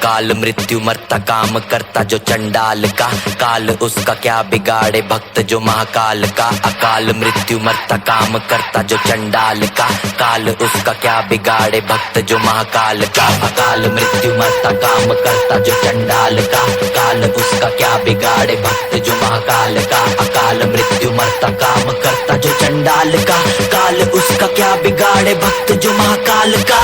अकाल मृत्यु मरता काम करता जो चंडाल का, काल उसका क्या बिगाड़े भक्त जो महाकाल का। अकाल मृत्यु मरता काम करता जो चंडाल का, काल उसका क्या बिगाड़े भक्त जो महाकाल का। अकाल मृत्यु मरता काम करता जो चंडाल का, काल उसका क्या बिगाड़े भक्त जो महाकाल का। अकाल मृत्यु मरता काम करता जो चंडाल का, काल उसका क्या बिगाड़े भक्त जो महाकाल का।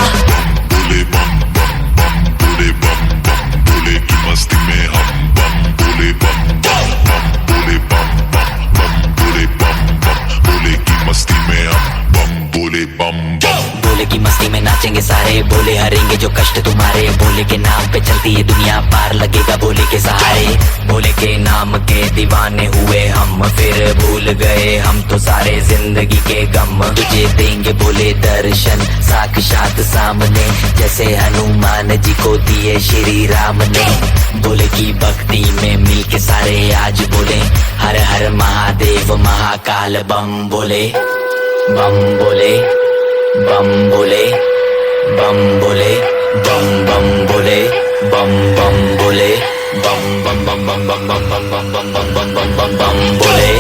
बोले बम बम बम बोले बम बम बोले की मस्ती में हम बम बोले बम बम बम बोले बम बम बम बोले बम बम बोले की मस्ती में हम बम बोले बम बम। बोले की मस्ती में नाचेंगे सारे, बोले हरेंगे जो कष्ट तुम्हारे। बोले के नाम पे चलती है दुनिया पार लगेगा बोले के सहारे। बोले के नाम के दीवाने हुए हम, फिर भूल गए हम तो सारे जिंदगी के गम। तुझे देंगे बोले दर्शन साक्षात सामने, जैसे हनुमान जी को दिए श्री राम ने। बोले की भक्ति में मिल के सारे आज बोले हर हर महादेव महाकाल बम बोले। बम बोले बम बोले बम बोले बम बम बोले बम बम बोले बम बम बम बम बम बम बम बम बम बम बम बम बम बम बोले।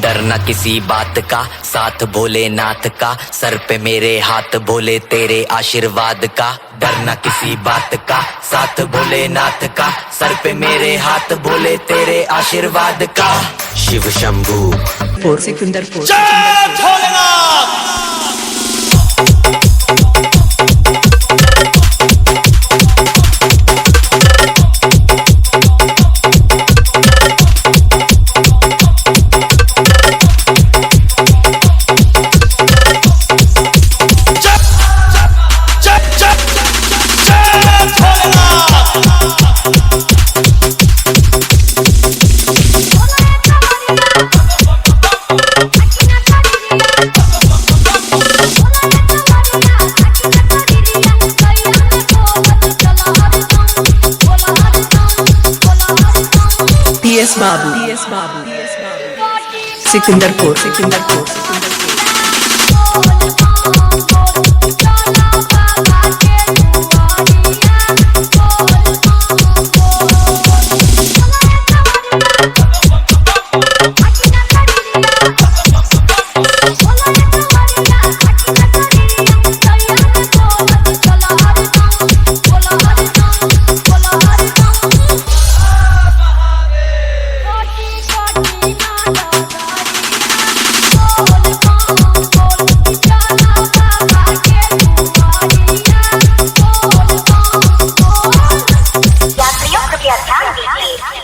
डरना किसी बात का, साथ भोलेनाथ का, सर पे मेरे हाथ बोले तेरे आशीर्वाद का। डरना किसी बात का, साथ भोलेनाथ का, सर पे मेरे हाथ बोले तेरे आशीर्वाद का। शिव शंभू सिकंदरपुर। बाबू सिकंदरपुर।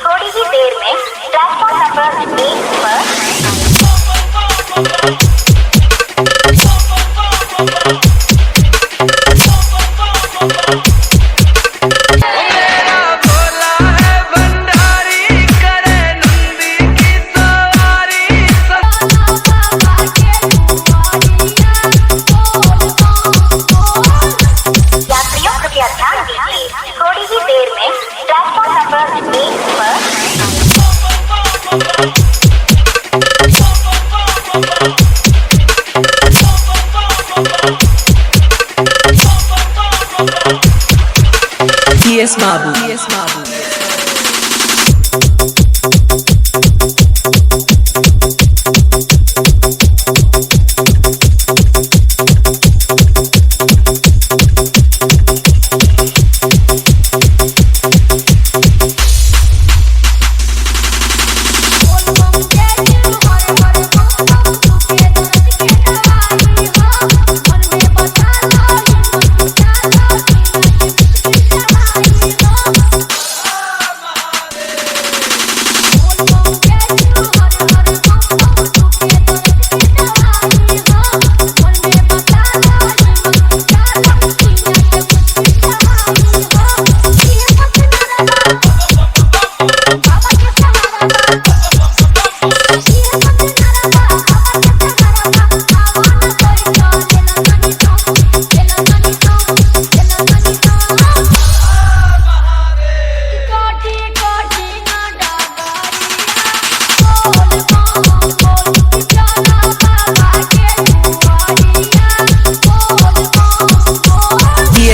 थोड़ी ही देर में platform number 1 PS Babu।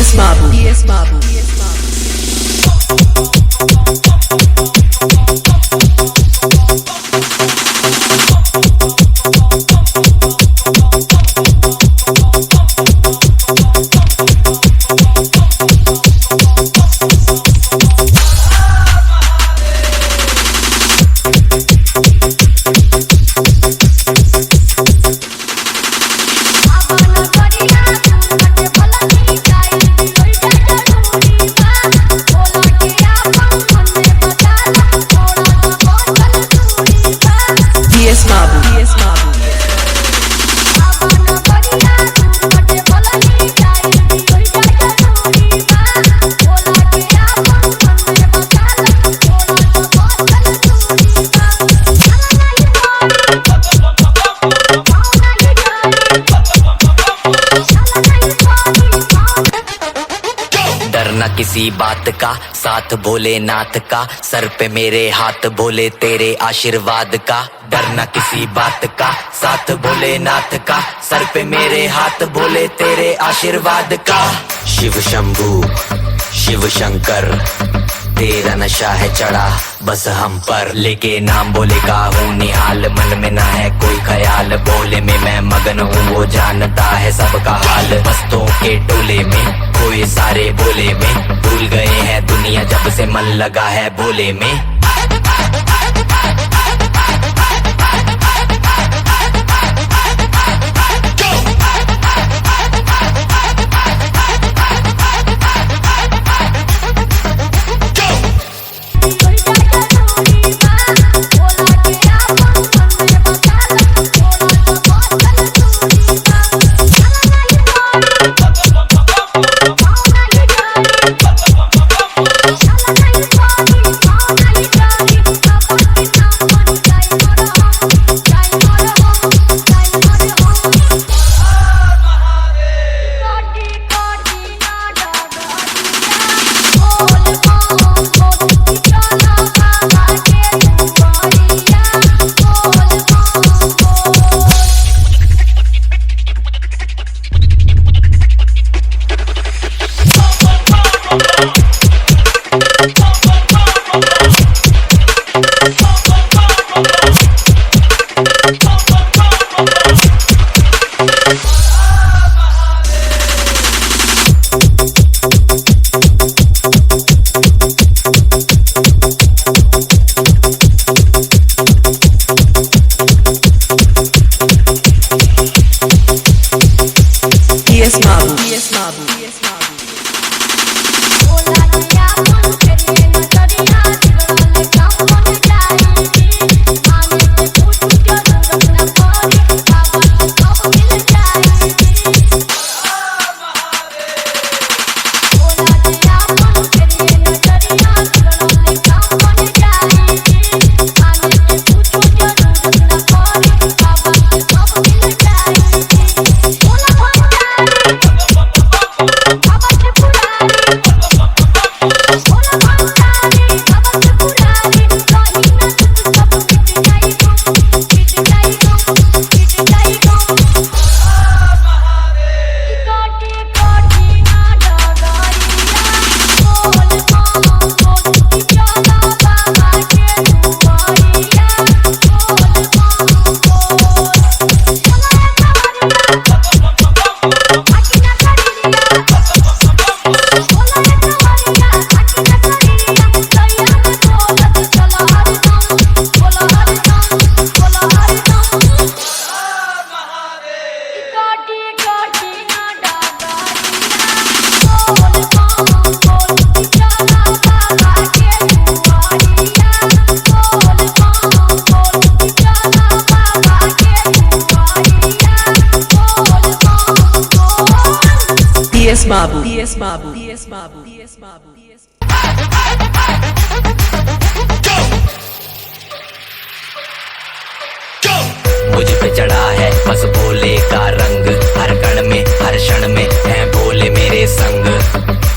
PS Babu. PS Babu. PS Babu. PS Babu. डरना किसी बात का, साथ भोलेनाथ का, सर पे मेरे हाथ भोले तेरे आशीर्वाद का। डरना किसी बात का, साथ भोलेनाथ का, सर पे मेरे हाथ भोले तेरे आशीर्वाद का। शिव शंभू शिव शंकर तेरा नशा है चढ़ा बस हम पर, लेके नाम बोले का हूँ निहाल, मन में ना है कोई ख्याल, भोले में मैं मगन हूँ वो जानता है सबका हाल। मस्तों के टोले में कोई सारे भोले में, भूल गए हैं दुनिया जब से मन लगा है भोले में। PS Babu. PS Babu. PS Babu. PS Babu. PS Babu. PS Babu. PS Babu. मुझ पे चढ़ा है बस भोले का रंग, हर कण में हर क्षण में है भोले मेरे संग।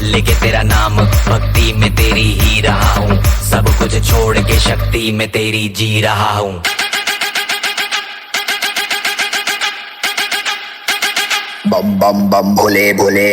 लेके तेरा नाम भक्ति में तेरी ही रहा हूँ, सब कुछ छोड़ के शक्ति में तेरी जी रहा हूँ। बम बम बम भोले भोले।